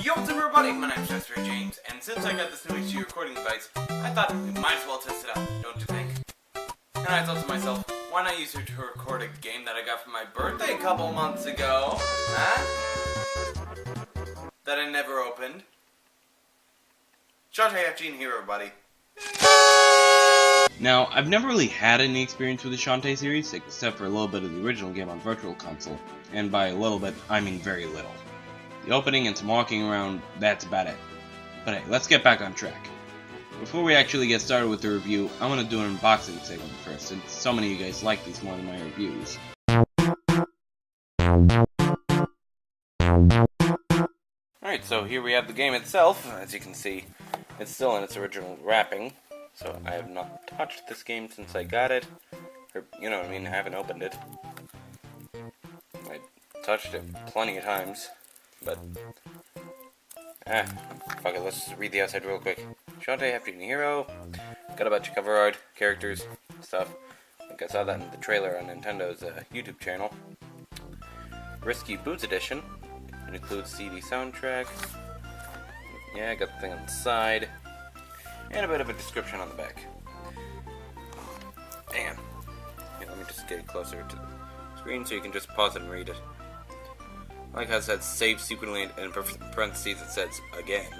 Yo, what's up everybody, my name's Jester James, and since I got this new HD recording device, I thought we might as well test it out, don't you think? And I thought to myself, why not use it to record a game that I got for my birthday a couple months ago? Huh? That I never opened. Shantae, half-genie here, everybody. Now, I've never really had any experience with the Shantae series, except for a little bit of the original game on Virtual Console, and by a little bit, I mean very little. The opening and some walking around, that's about it. But hey, let's get back on track. Before we actually get started with the review, I want to do an unboxing segment first, since so many of you guys like these more than my reviews. Alright, so here we have the game itself. As you can see, it's still in its original wrapping. So I have not touched this game since I got it. Or, you know what I mean, I haven't opened it. I touched it plenty of times. But, fuck it, let's just read the outside real quick. Shantae, half-genie hero. Got a bunch of cover art, characters, stuff. I think I saw that in the trailer on Nintendo's YouTube channel. Risky Boots Edition. It includes CD soundtrack. Yeah, I got the thing on the side. And a bit of a description on the back. Damn. Here, let me just get it closer to the screen so you can just pause it and read it. I like how it says save secretly, and in parentheses it says again.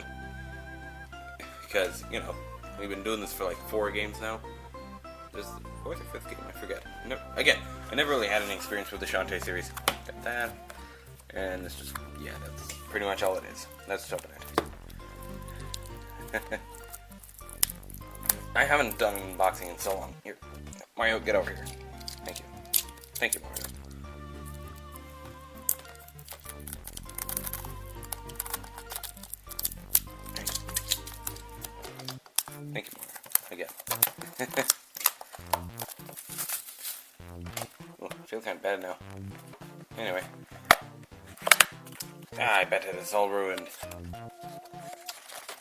Because, you know, we've been doing this for like 4 games now. This is the 4th or 5th game, I forget. No, again, I never really had any experience with the Shantae series. Got that. And it's just, yeah, that's pretty much all it is. Let's open it. I haven't done an unboxing in so long. Here, Mario, get over here. Thank you. Thank you, Mario. Thank you, Mario. Again. Oh, I feel kind of bad now. Anyway. I bet it's all ruined.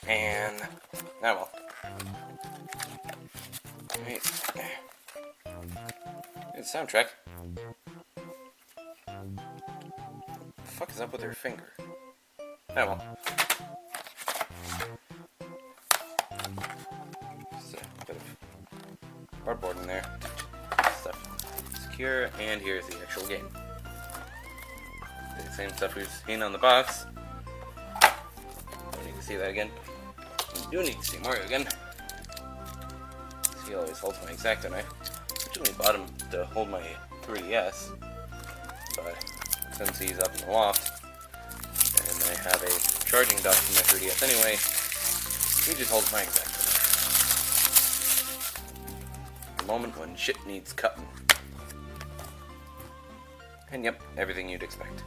And... oh well. Right. Good soundtrack. What the fuck is up with her finger? Oh well. Just a bit of cardboard in there. Stuff secure, and here's the actual game. The same stuff we've seen on the box. Don't need to see that again. You do need to see Mario again. He always holds my X-Acto knife. Originally bought him to hold my 3DS, but since he's up in the loft, and I have a charging dock for my 3DS anyway, he just holds my X-Acto knife. The moment when shit needs cutting. And yep, everything you'd expect.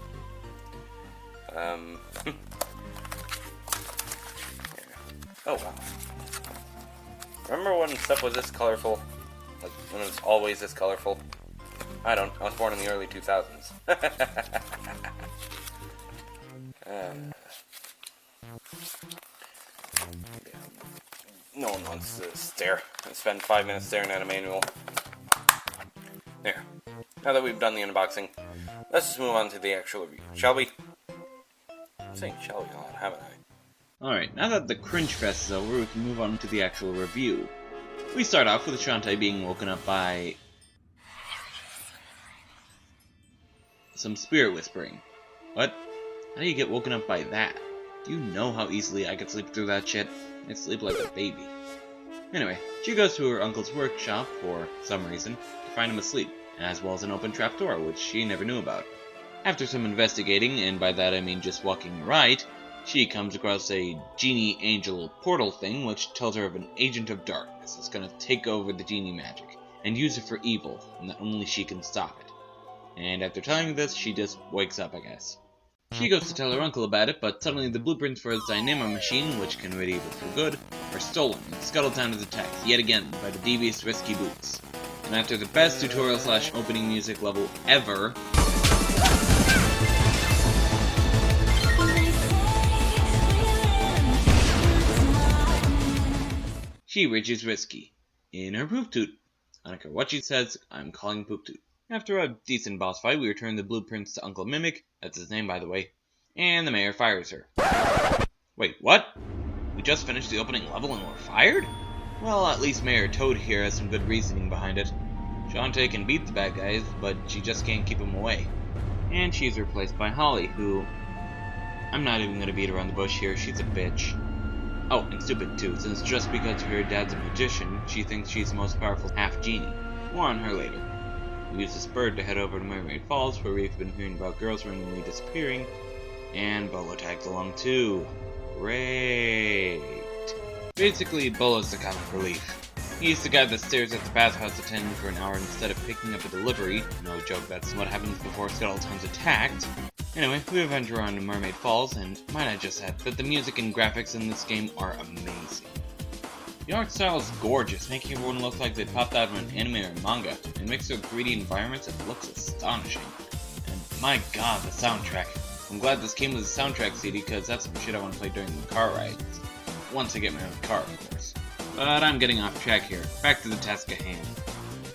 Yeah. Oh wow. Remember when stuff was this colorful? Like, when it was always this colorful? I don't. I was born in the early 2000s. No one wants to stare and spend 5 minutes staring at a manual. There. Now that we've done the unboxing, let's just move on to the actual review, shall we? I'm saying shall we a lot, haven't I? Alright, now that the cringe fest is over, we can move on to the actual review. We start off with Shantae being woken up by some spirit whispering. What? How do you get woken up by that? Do you know how easily I could sleep through that shit? I sleep like a baby. Anyway, she goes to her uncle's workshop, for some reason, to find him asleep, as well as an open trapdoor, which she never knew about. After some investigating, and by that I mean just walking right, she comes across a genie angel portal thing which tells her of an agent of darkness that's gonna take over the genie magic and use it for evil, and that only she can stop it. And after telling her this, she just wakes up, I guess. She goes to tell her uncle about it, but suddenly the blueprints for his dynamo machine, which can rid evil for good, are stolen and scuttled down to the text yet again by the devious Risky Boots. And after the best tutorial / opening music level ever, she reaches Risky in her poop toot. I don't care what she says, I'm calling poop toot. After a decent boss fight, we return the blueprints to Uncle Mimic, that's his name by the way, and the mayor fires her. Wait, what? We just finished the opening level and we're fired? Well, at least Mayor Toad here has some good reasoning behind it. Shantae can beat the bad guys, but she just can't keep them away. And she's replaced by Holly, who... I'm not even gonna beat around the bush here, she's a bitch. Oh, and stupid too, since just because her dad's a magician, she thinks she's the most powerful half-genie. More on her later. We use this bird to head over to Mermaid Falls, where we've been hearing about girls randomly disappearing, and Bolo tags along too. Great. Basically, Bolo's the comic relief. He's the guy that stares at the bathhouse attendant for an hour instead of picking up a delivery. No joke, that's what happens before Skeletons attacked. Anyway, we venture on to Mermaid Falls, and might I just add that the music and graphics in this game are amazing. The art style is gorgeous, making everyone look like they popped out of an anime or manga, and mixed with 3D environments, it looks astonishing. And my god, the soundtrack. I'm glad this came with a soundtrack CD, because that's some shit I want to play during the car rides. Once I get my own car, of course. But I'm getting off track here. Back to the task at hand.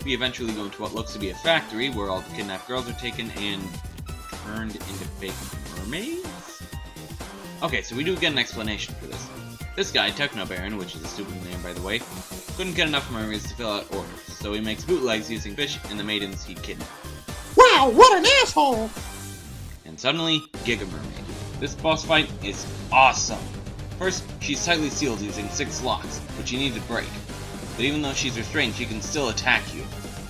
We eventually go into what looks to be a factory, where all the kidnapped girls are taken and turned into fake mermaids? Okay, so we do get an explanation for this. This guy, Techno Baron, which is a stupid name by the way, couldn't get enough mermaids to fill out orders, so he makes bootlegs using fish and the maidens he kidnapped. Wow, what an asshole! And suddenly, Giga Mermaid. This boss fight is awesome! First, she's tightly sealed using 6 locks, which you need to break. But even though she's restrained, she can still attack you.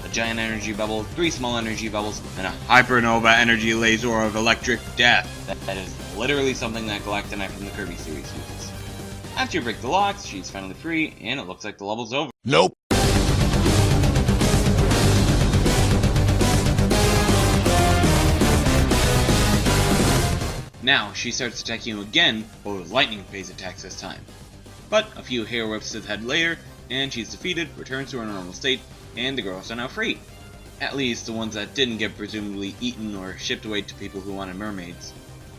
A giant energy bubble, 3 small energy bubbles, and a hypernova energy laser of electric death. That is literally something that Galactonite from the Kirby series uses. After you break the locks, she's finally free, and it looks like the level's over. Nope. Now, she starts attacking you again, but with lightning phase attacks this time. But a few hair whips to the head later, and she's defeated, returns to her normal state, and the girls are now free. At least the ones that didn't get presumably eaten or shipped away to people who wanted mermaids.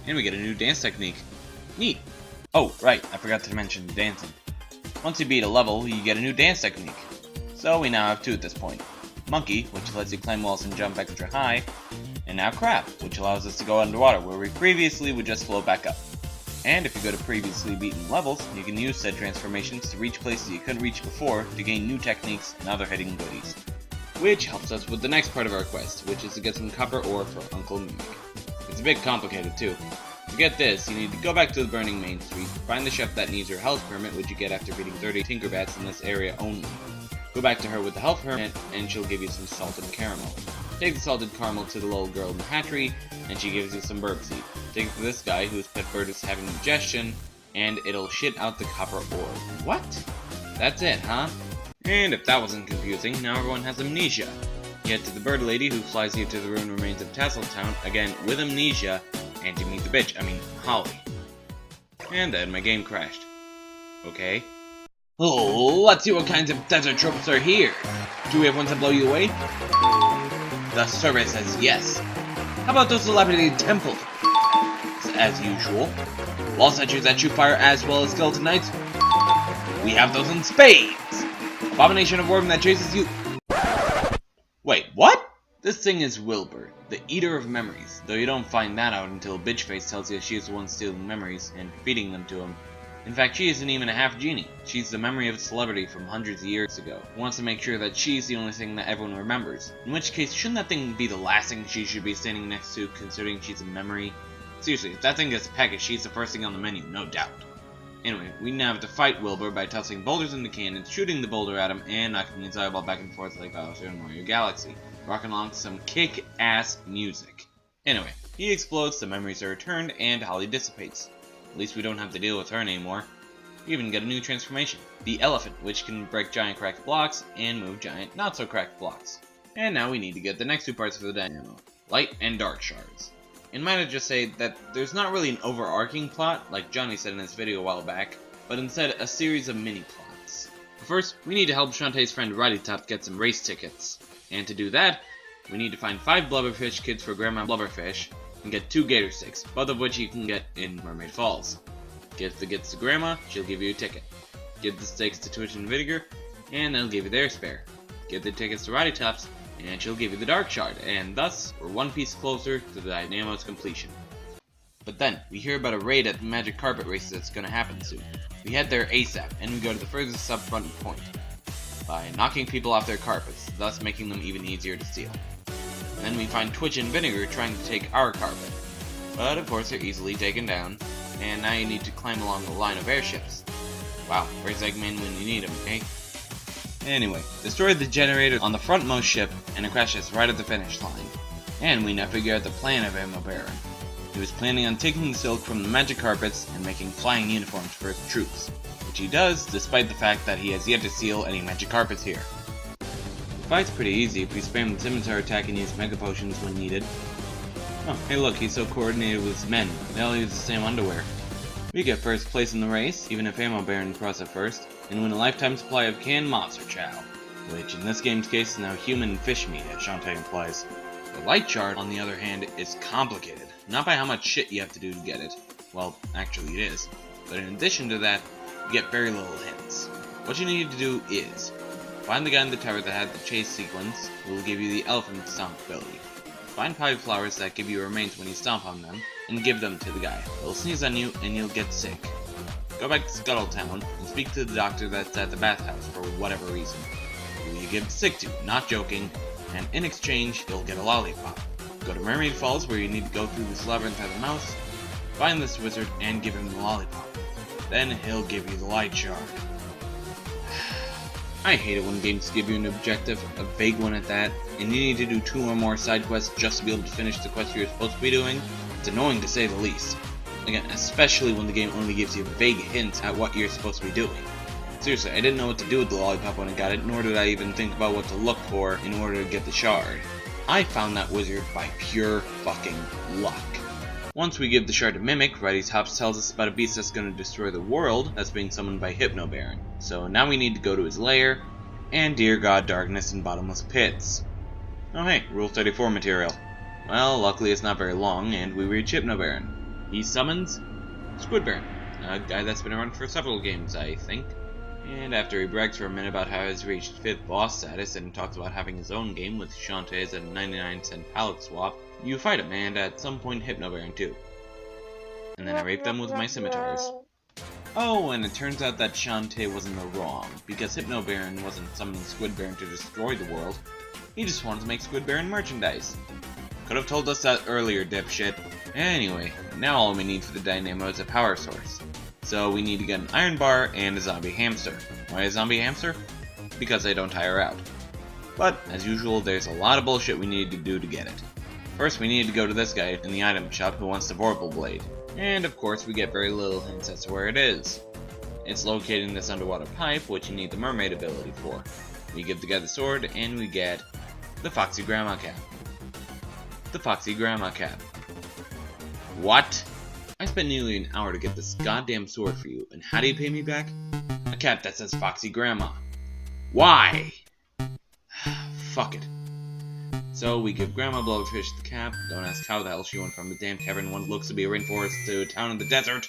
And we get a new dance technique. Neat. Oh, right, I forgot to mention dancing. Once you beat a level, you get a new dance technique. So we now have 2 at this point. Monkey, which lets you climb walls and jump extra high, and now Crab, which allows us to go underwater, where we previously would just float back up. And if you go to previously beaten levels, you can use said transformations to reach places you couldn't reach before to gain new techniques and other hidden goodies. Which helps us with the next part of our quest, which is to get some copper ore for Uncle Mimic. It's a bit complicated too. To get this, you need to go back to the burning main street, find the chef that needs her health permit, which you get after beating 30 Tinkerbats in this area only. Go back to her with the health permit, and she'll give you some salted caramel. Take the salted caramel to the little girl in the hatchery, and she gives you some burb seed. Take it to this guy whose pet bird is having indigestion, and it'll shit out the copper ore. What? That's it, huh? And if that wasn't confusing, now everyone has amnesia. You head to the bird lady who flies you to the ruined remains of Tasseltown, again with amnesia, and you meet the bitch, Holly. And then my game crashed. Okay. Oh, let's see what kinds of desert tropes are here. Do we have ones that blow you away? The survey says yes. How about those dilapidated temples? As usual. Wall statues that shoot fire as well as skeleton knights? We have those in spades! Abomination of worm that chases you... Wait, what? This thing is Wilbur, the Eater of Memories, though you don't find that out until Bitchface tells you she is the one stealing memories and feeding them to him. In fact, she isn't even a half-genie. She's the memory of a celebrity from hundreds of years ago, who wants to make sure that she's the only thing that everyone remembers. In which case, shouldn't that thing be the last thing she should be standing next to, considering she's a memory? Seriously, if that thing gets pegged, she's the first thing on the menu, no doubt. Anyway, we now have to fight Wilbur by tossing boulders into cannons, shooting the boulder at him, and knocking his eyeball back and forth like Bowser in Mario Galaxy, rocking along to some kick-ass music. Anyway, he explodes, the memories are returned, and Holly dissipates. At least we don't have to deal with her anymore. We even get a new transformation, the Elephant, which can break giant cracked blocks and move giant not-so-cracked blocks. And now we need to get the next 2 parts for the dynamo, light and dark shards. And might I just say that there's not really an overarching plot, like Johnny said in his video a while back, but instead a series of mini-plots. First, we need to help Shantae's friend Righty Top get some race tickets. And to do that, we need to find 5 Blubberfish kids for Grandma Blubberfish, and get 2 Gator Sticks, both of which you can get in Mermaid Falls. Give the gifts to Grandma, she'll give you a ticket. Give the stakes to Twitch and Vinegar, and they'll give you their spare. Give the tickets to Righty Tops, and she'll give you the Dark Shard, and thus, we're one piece closer to the Dynamo's completion. But then, we hear about a raid at the Magic Carpet race that's gonna happen soon. We head there ASAP, and we go to the furthest sub-front point by knocking people off their carpets, thus making them even easier to steal. Then we find Twitch and Vinegar trying to take our carpet. But of course they're easily taken down, and now you need to climb along the line of airships. Wow, where's Eggman when you need him, eh? Anyway, destroy the generator on the frontmost ship, and it crashes right at the finish line. And we now figure out the plan of Ammo Baron. He was planning on taking the silk from the magic carpets and making flying uniforms for his troops, which he does despite the fact that he has yet to steal any magic carpets here. The fight's pretty easy if we spam the scimitar attack and use mega potions when needed. Oh, hey look, he's so coordinated with his men, they all use the same underwear. We get first place in the race, even if Ammo Baron cross it first, and win a lifetime supply of canned monster chow, which in this game's case is now human fish meat, as Shantae implies. The light chart, on the other hand, is complicated, not by how much shit you have to do to get it. Well, actually it is. But in addition to that, you get very little hints. What you need to do is find the guy in the tower that had the chase sequence, who will give you the elephant stomp ability. Find 5 flowers that give you remains when you stomp on them, and give them to the guy. He'll sneeze on you, and you'll get sick. Go back to Scuttletown, and speak to the doctor that's at the bathhouse for whatever reason, who you give sick to, not joking, and in exchange, you'll get a lollipop. Go to Mermaid Falls, where you need to go through this labyrinth as a mouse, find this wizard, and give him the lollipop. Then he'll give you the light shard. I hate it when games give you an objective, a vague one at that, and you need to do 2 or more side quests just to be able to finish the quest you're supposed to be doing. It's annoying to say the least. Again, especially when the game only gives you vague hints at what you're supposed to be doing. Seriously, I didn't know what to do with the lollipop when I got it, nor did I even think about what to look for in order to get the shard. I found that wizard by pure fucking luck. Once we give the shard to Mimic, Righty's Hops tells us about a beast that's going to destroy the world that's being summoned by Hypno Baron. So now we need to go to his lair, and dear god darkness and bottomless pits. Oh hey, Rule 34 material. Well, luckily it's not very long, and we reach Hypno Baron. He summons Squid Baron, a guy that's been around for several games, I think. And after he brags for a minute about how he's reached 5th boss status and talks about having his own game with Shantae's at a 99-cent pallet swap, you fight him, and at some point Hypno Baron too. And then I rape them with my scimitars. Oh, and it turns out that Shantae was in the wrong, because Hypno Baron wasn't summoning Squid Baron to destroy the world. He just wanted to make Squid Baron merchandise. Could have told us that earlier, dipshit. Anyway, now all we need for the dynamo is a power source. So we need to get an iron bar and a zombie hamster. Why a zombie hamster? Because they don't tire out. But, as usual, there's a lot of bullshit we need to do to get it. First, we need to go to this guy in the item shop who wants the Vorpal Blade. And of course, we get very little hints as to where it is. It's located in this underwater pipe, which you need the mermaid ability for. We give the guy the sword, and we get the Foxy Grandma Cap. The Foxy Grandma Cap. What? I spent nearly an hour to get this goddamn sword for you, and how do you pay me back? A cap that says Foxy Grandma. Why? Fuck it. So we give Grandma Blubberfish the cap. Don't ask how the hell she went from the damn cavern one looks to be a rainforest to a town in the desert.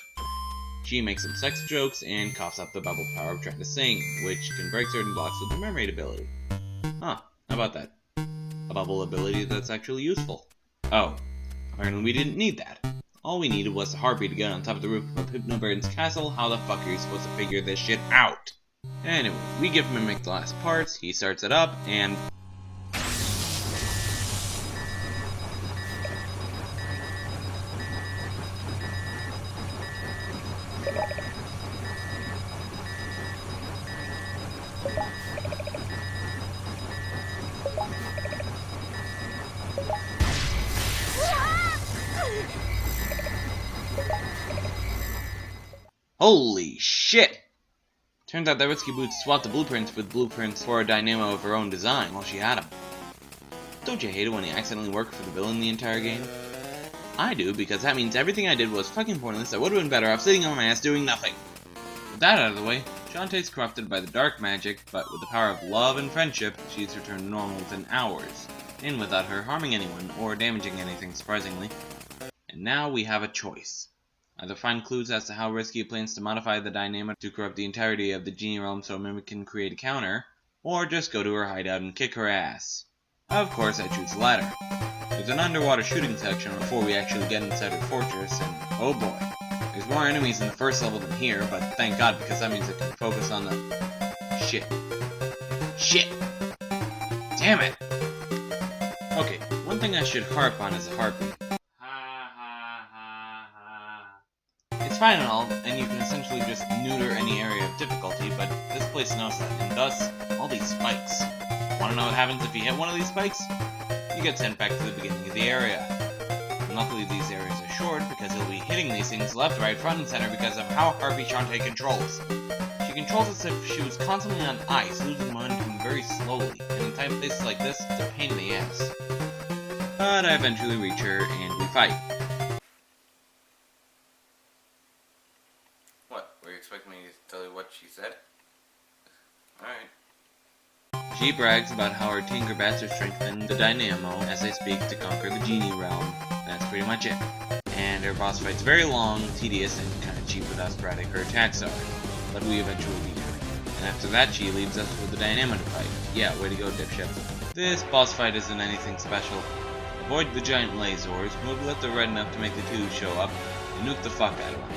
She makes some sex jokes and coughs up the bubble power of trying to sing, which can break certain blocks with the mermaid ability. Huh, how about that? A bubble ability that's actually useful. Oh, apparently we didn't need that. All we needed was a harpy to get on top of the roof of Hypno Baron's castle. How the fuck are you supposed to figure this shit out? Anyway, we give Mimic the last parts, he starts it up, and... holy shit! Turns out that Risky Boots swapped the blueprints with blueprints for a dynamo of her own design while she had them. Don't you hate it when you accidentally work for the villain the entire game? I do, because that means everything I did was fucking pointless. I would have been better off sitting on my ass doing nothing. With that out of the way, Shantae's corrupted by the dark magic, but with the power of love and friendship, she's returned to normal within hours, and without her harming anyone or damaging anything, surprisingly. And now we have a choice. Either find clues as to how Risky plans to modify the dynamo to corrupt the entirety of the Genie Realm so Mimic can create a counter, or just go to her hideout and kick her ass. Of course I choose the latter. There's an underwater shooting section before we actually get inside her fortress, and oh boy. There's more enemies in the first level than here, but thank God, because that means I can focus on the... Shit. Damn it! Okay, one thing I should harp on is a heartbeat. It's fine and all, and you can essentially just neuter any area of difficulty, but this place knows that, and thus, all these spikes. Wanna know what happens if you hit one of these spikes? You get sent back to the beginning of the area. And luckily these areas are short, because you'll be hitting these things left, right, front, and center because of how Harpy Shantae controls. She controls it as if she was constantly on ice, losing momentum very slowly, and in tight places like this, it's a pain in the ass. But I eventually reach her, and we fight. What? Were you expecting me to tell you what she said? Alright. She brags about how her Tinkerbats are strengthening the Dynamo as they speak to conquer the Genie Realm. That's pretty much it. And her boss fight's very long, tedious, and kinda cheap with how sporadic her attacks are. But we eventually beat her. And after that she leaves us with the Dynamo to fight. Yeah, way to go, dipshit. This boss fight isn't anything special. Avoid the giant lasers, move left or right enough to make the tubes show up, and nuke the fuck out of them.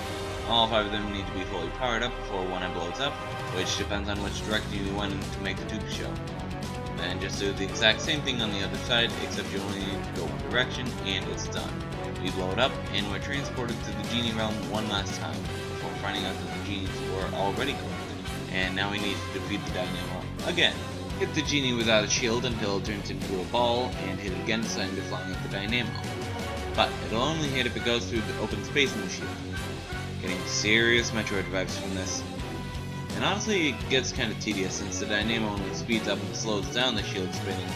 All 5 of them need to be fully powered up before one blows up, which depends on which direction you went in to make the tubes show. Then just do the exact same thing on the other side, except you only need to go one direction, and it's done. We blow it up, and we're transported to the Genie Realm one last time, before finding out that the Genies were already corrupted, and now we need to defeat the Dynamo again. Hit the Genie without a shield until it turns into a ball, and hit it again to send it flying at the Dynamo. But it'll only hit if it goes through the open space in the shield. Getting serious Metroid vibes from this. And honestly, it gets kinda tedious since the Dynamo only speeds up and slows down the shield spinning,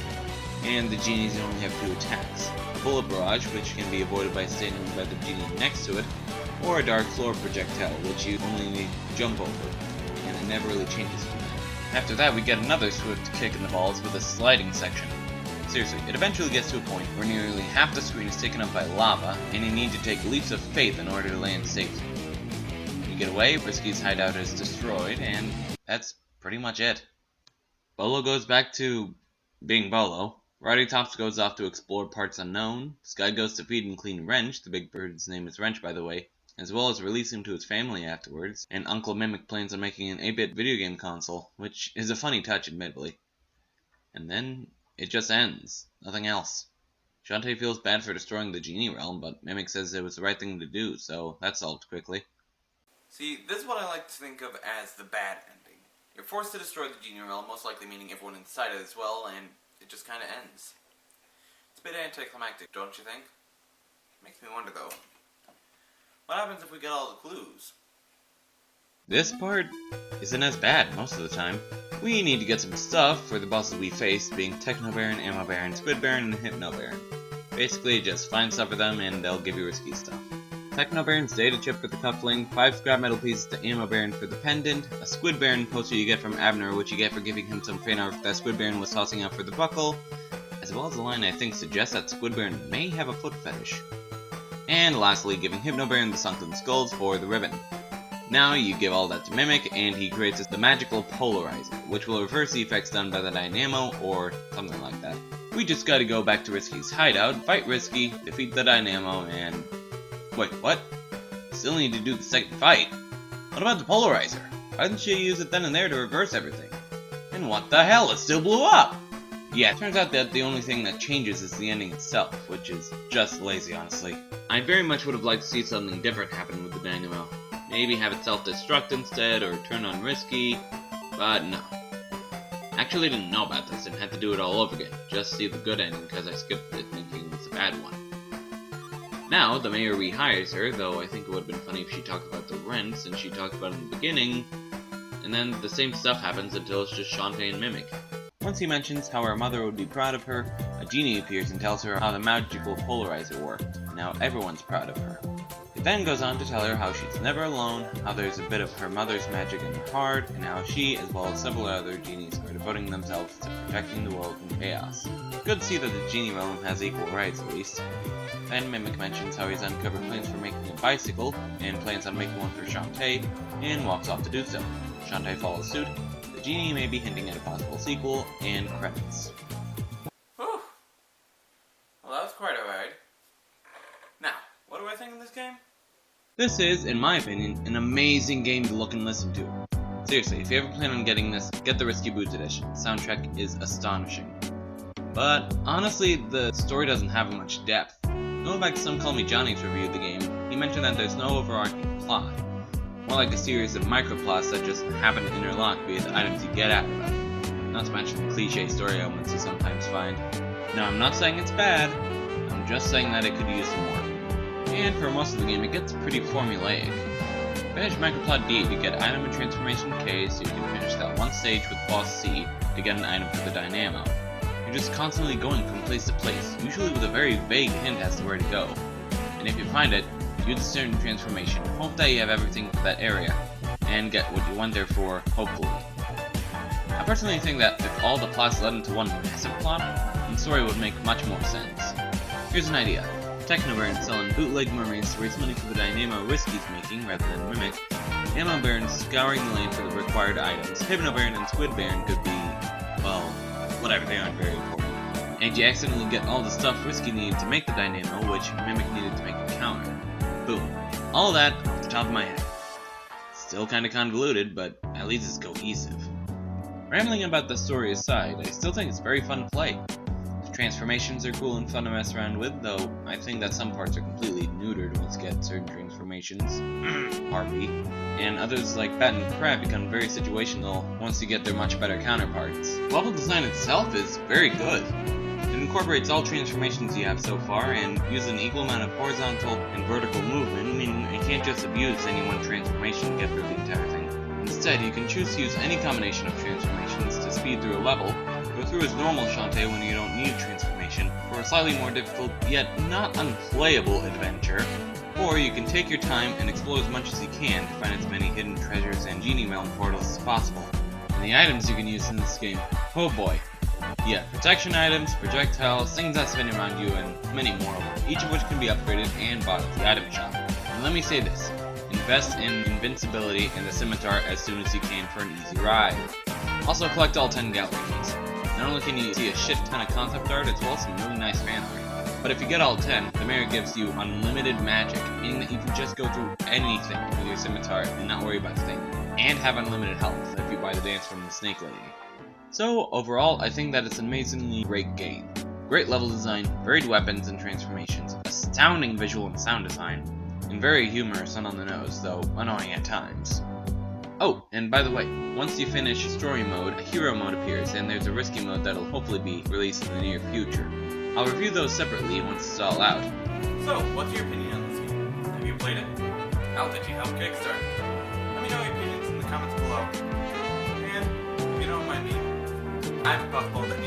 and the Genies only have 2 attacks. A bullet barrage, which can be avoided by standing by the Genie next to it, or a dark floor projectile, which you only need to jump over, and it never really changes from that. After that, we get another swift kick in the balls with a sliding section. Seriously, it eventually gets to a point where nearly half the screen is taken up by lava, and you need to take leaps of faith in order to land safely. Get away, Risky's hideout is destroyed, and that's pretty much it. Bolo goes back to being Bolo. Roddy Tops goes off to explore parts unknown. Sky goes to feed and clean Wrench, the big bird's name is Wrench by the way, as well as release him to his family afterwards, and Uncle Mimic plans on making an 8-bit video game console, which is a funny touch admittedly. And then it just ends. Nothing else. Shantae feels bad for destroying the Genie Realm, but Mimic says it was the right thing to do, so that solved quickly. See, this is what I like to think of as the bad ending. You're forced to destroy the Genie Realm, most likely meaning everyone inside it as well, and it just kinda ends. It's a bit anticlimactic, don't you think? Makes me wonder though, what happens if we get all the clues? This part isn't as bad most of the time. We need to get some stuff for the bosses we face, being Techno Baron, Ammo Baron, Squid Baron, and Hypno Baron. Basically, just find stuff for them and they'll give you risky stuff. Techno Baron's data chip for the cufflink, 5 scrap metal pieces to Ammo Baron for the pendant, a Squid Baron poster you get from Abner, which you get for giving him some fan art that Squid Baron was tossing out for the buckle, as well as a line I think suggests that Squid Baron may have a foot fetish. And lastly, giving Hypno Baron the Sunken Skulls for the ribbon. Now you give all that to Mimic, and he creates the magical polarizer, which will reverse the effects done by the Dynamo, or something like that. We just gotta go back to Risky's hideout, fight Risky, defeat the Dynamo, and... Wait, what? Still need to do the second fight? What about the polarizer? Why didn't she use it then and there to reverse everything? And what the hell, it still blew up! Yeah, it turns out that the only thing that changes is the ending itself, which is just lazy, honestly. I very much would have liked to see something different happen with the Dynamo. Maybe have it self-destruct instead, or turn on Risky, but no. Actually didn't know about this and had to do it all over again, just see the good ending because I skipped it thinking it was a bad one. Now, the mayor rehires her, though I think it would have been funny if she talked about the rent, since she talked about it in the beginning, and then the same stuff happens until it's just Shantae and Mimic. Once he mentions how her mother would be proud of her, a genie appears and tells her how the magical polarizer worked. Now everyone's proud of her. It then goes on to tell her how she's never alone, how there's a bit of her mother's magic in her heart, and how she, as well as several other genies, are devoting themselves to protecting the world from chaos. Good to see that the Genie Realm has equal rights, at least. Then Mimic mentions how he's uncovered plans for making a bicycle, and plans on making one for Shantae, and walks off to do so. Shantae follows suit. The genie may be hinting at a possible sequel, and credits. Whew. Well, that was quite a I think of this game? This is, in my opinion, an amazing game to look and listen to. Seriously, if you ever plan on getting this, get the Risky Boots edition. The soundtrack is astonishing. But honestly, the story doesn't have much depth. Going back to Some Call Me Johnny's review of the game, he mentioned that there's no overarching plot. More like a series of microplots that just happen to interlock via the items you get out of them. Not to mention the cliche story elements you sometimes find. Now, I'm not saying it's bad, I'm just saying that it could use some work. And for most of the game, it gets pretty formulaic. Finish Microplot D to get item and transformation K, so you can finish that one stage with boss C to get an item for the Dynamo. You're just constantly going from place to place, usually with a very vague hint as to where to go. And if you find it, use a certain transformation, hope that you have everything for that area, and get what you went there for, hopefully. I personally think that if all the plots led into one massive plot, then the story would make much more sense. Here's an idea. Techno Baron selling bootleg mermaids to raise money for the Dynamo Risky's making rather than Mimic. Ammo Baron scouring the lane for the required items. Hypno Baron and Squid Baron could be, well, whatever, they aren't very important. And you accidentally get all the stuff Risky needed to make the Dynamo, which Mimic needed to make the counter. Boom. All that off the top of my head. Still kinda convoluted, but at least it's cohesive. Rambling about the story aside, I still think it's very fun to play. The transformations are cool and fun to mess around with, though I think that some parts are completely neutered once you get certain transformations. RP. And others like Bat and Crab become very situational once you get their much better counterparts. The level design itself is very good. It incorporates all transformations you have so far, and uses an equal amount of horizontal and vertical movement, meaning you can't just abuse any one transformation to get through the entire thing. Instead, you can choose to use any combination of transformations to speed through a level, go through as normal shantae when you don't need a transformation, for a slightly more difficult, yet not unplayable adventure, or you can take your time and explore as much as you can to find as many hidden treasures and genie realm portals as possible. And the items you can use in this game, oh boy. Yeah, protection items, projectiles, things that spin around you, and many more, each of which can be upgraded and bought at the item shop. And let me say this, invest in invincibility and the scimitar as soon as you can for an easy ride. Also collect all 10 gallery keys. Not only can you see a shit ton of concept art, as well as some really nice fan art. But if you get all 10, the mirror gives you unlimited magic, meaning that you can just go through anything with your scimitar and not worry about a thing. And have unlimited health if you buy the dance from the Snake Lady. So, overall, I think that it's an amazingly great game. Great level design, varied weapons and transformations, astounding visual and sound design, and very humorous and on the nose, though annoying at times. Oh, and by the way, once you finish story mode, a hero mode appears, and there's a risky mode that'll hopefully be released in the near future. I'll review those separately once it's all out. So, what's your opinion on this game? Have you played it? How did you help Kickstart? Let me know your opinions in the comments below. And, if you don't mind me, I'm Puffball that